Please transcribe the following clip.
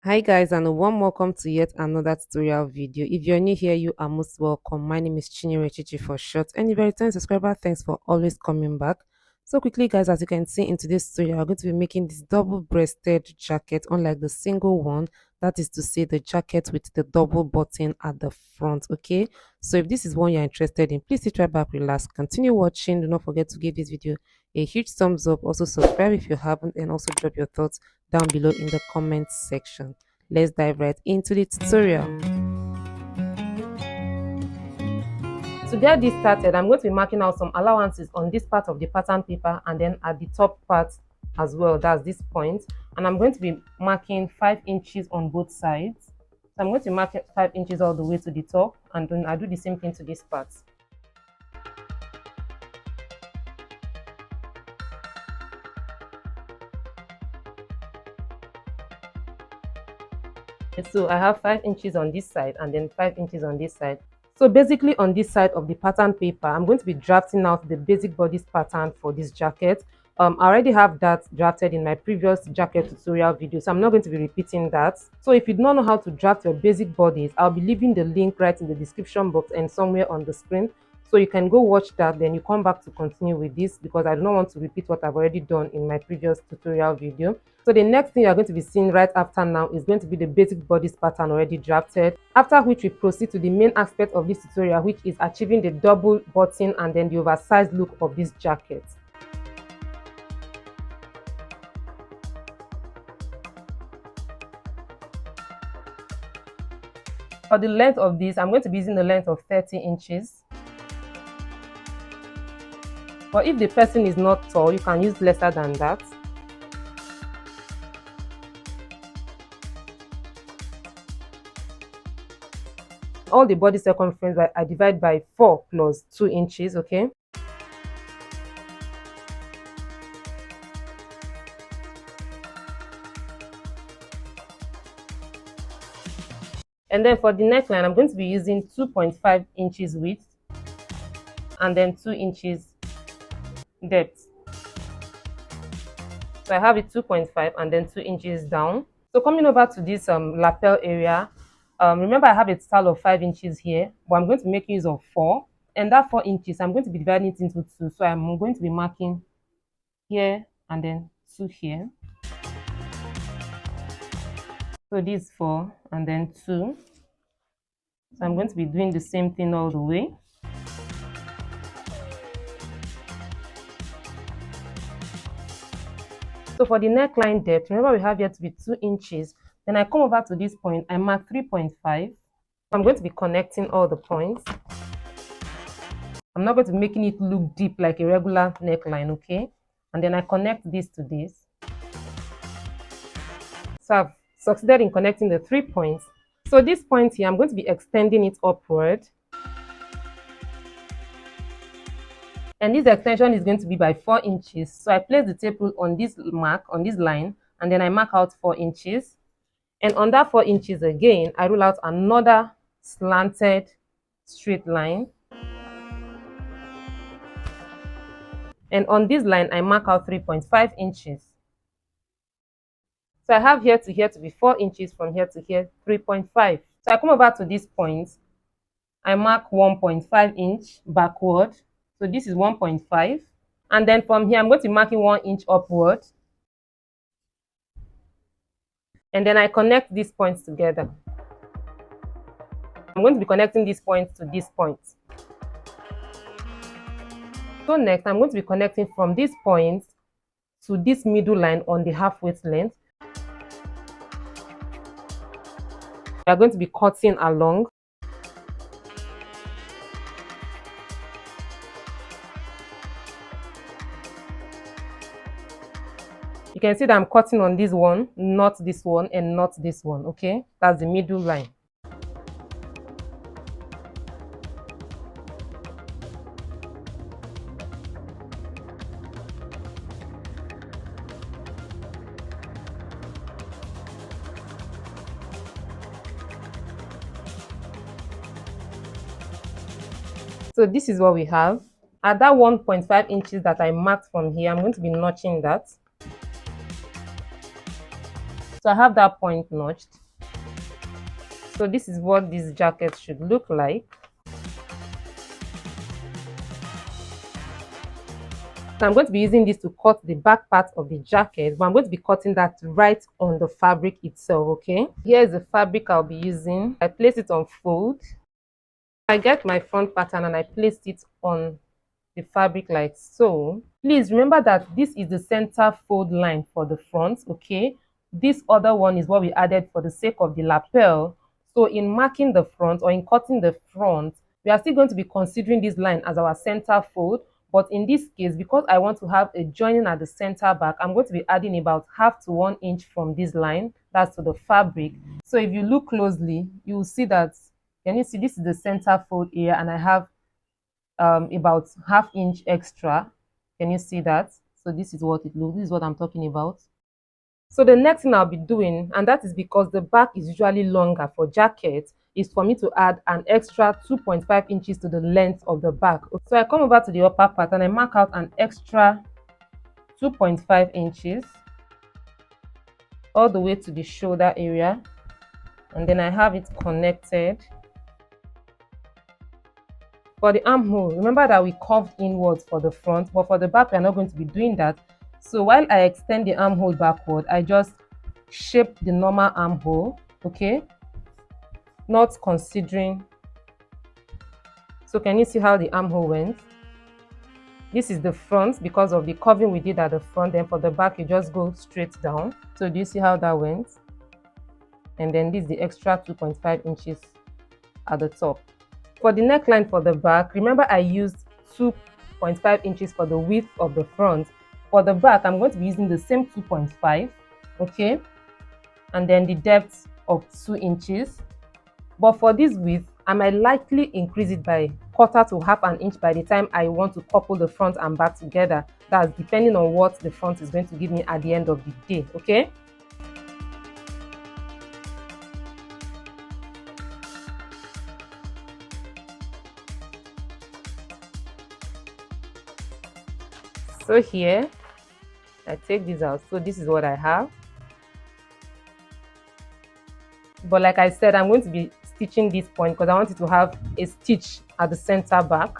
Hi guys, and a warm welcome to yet another tutorial video. If you're new here, you are most welcome. My name is Chinyere Chichi for short, and if you're a returning subscriber, thanks for always coming back. So quickly guys, as you can see in today's tutorial, we're going to be making this double-breasted jacket, unlike the single one. That is to say, the jacket with the double button at the front. Okay, so if this is one you're interested in, please sit right back, relax, continue watching. Do not forget to give this video a huge thumbs up. Also subscribe if you haven't, and also drop your thoughts down below in the comments section. Let's dive right into the tutorial. To get this started, I'm going to be marking out some allowances on this part of the pattern paper and then at the top part as well, that's this point. And I'm going to be marking 5 inches on both sides. So I'm going to mark 5 inches all the way to the top, and then I do the same thing to this part. So I have 5 inches on this side and then 5 inches on this side. So basically on this side of the pattern paper, I'm going to be drafting out the basic bodice pattern for this jacket. I already have that drafted in my previous jacket tutorial video, so I'm not going to be repeating that. So if you don't know how to draft your basic bodice, I'll be leaving the link right in the description box and somewhere on the screen. So you can go watch that, then you come back to continue with this, because I do not want to repeat what I've already done in my previous tutorial video. So the next thing you're going to be seeing right after now is going to be the basic bodice pattern already drafted, after which we proceed to the main aspect of this tutorial, which is achieving the double button and then the oversized look of this jacket. For the length of this, I'm going to be using the length of 30 inches. But if the person is not tall, you can use lesser than that. All the body circumference I divide by 4 plus 2 inches, okay? And then for the neckline, I'm going to be using 2.5 inches width and then 2 inches depth. So I have it 2.5 and then 2 inches down. So coming over to this lapel area, remember I have a style of 5 inches here, but I'm going to make use of 4. And that 4 inches, I'm going to be dividing it into 2. So I'm going to be marking here and then 2 here. So this 4 and then 2. So I'm going to be doing the same thing all the way. So for the neckline depth, remember we have here to be 2 inches. Then I come over to this point, I mark 3.5. I'm going to be connecting all the points. I'm not going to be making it look deep like a regular neckline, okay? And then I connect this to this. So I've succeeded in connecting the 3 points. So this point here, I'm going to be extending it upward. And this extension is going to be by 4 inches. So I place the tape rule on this mark, on this line, and then I mark out 4 inches. And on that 4 inches again, I rule out another slanted straight line. And on this line, I mark out 3.5 inches. So I have here to be 4 inches, from here to here, 3.5. So I come over to this point, I mark 1.5 inch backward. So this is 1.5. And then from here, I'm going to be marking 1 inch upward. And then I connect these points together. I'm going to be connecting this point to this point. So next, I'm going to be connecting from this point to this middle line on the half waist length. We are going to be cutting along. You can see that I'm cutting on this one, not this one, and not this one, okay? That's the middle line. So this is what we have. At that 1.5 inches that I marked from here, I'm going to be notching that. So I have that point notched. So this is what this jacket should look like. So I'm going to be using this to cut the back part of the jacket, but I'm going to be cutting that right on the fabric itself, okay? Here is the fabric I'll be using. I place it on fold. I get my front pattern and I placed it on the fabric like so. Please remember that this is the center fold line for the front, okay? This other one is what we added for the sake of the lapel. So in marking the front or in cutting the front, we are still going to be considering this line as our center fold. But in this case, because I want to have a joining at the center back, I'm going to be adding about half to 1 inch from this line, that's to the fabric. So if you look closely, you will see that, can you see this is the center fold area and I have about ½ inch extra. Can you see that? So this is what it looks, this is what I'm talking about. So the next thing I'll be doing, and that is because the back is usually longer for jackets, is for me to add an extra 2.5 inches to the length of the back. So I come over to the upper part and I mark out an extra 2.5 inches all the way to the shoulder area, and then I have it connected. For the armhole, remember that we curved inwards for the front, but for the back we are not going to be doing that. So while I extend the armhole backward, I just shape the normal armhole, okay, not considering. So can you see how the armhole went? This is the front because of the curving we did at the front. Then for the back you just go straight down. So do you see how that went? And then this is the extra 2.5 inches at the top. For the neckline for the back, remember I used 2.5 inches for the width of the front. For the back, I'm going to be using the same 2.5, okay, and then the depth of 2 inches. But for this width, I might likely increase it by 1/4 to ½ an inch by the time I want to couple the front and back together. That's depending on what the front is going to give me at the end of the day, okay? So here, I take this out. So this is what I have. But like I said, I'm going to be stitching this point because I want it to have a stitch at the center back.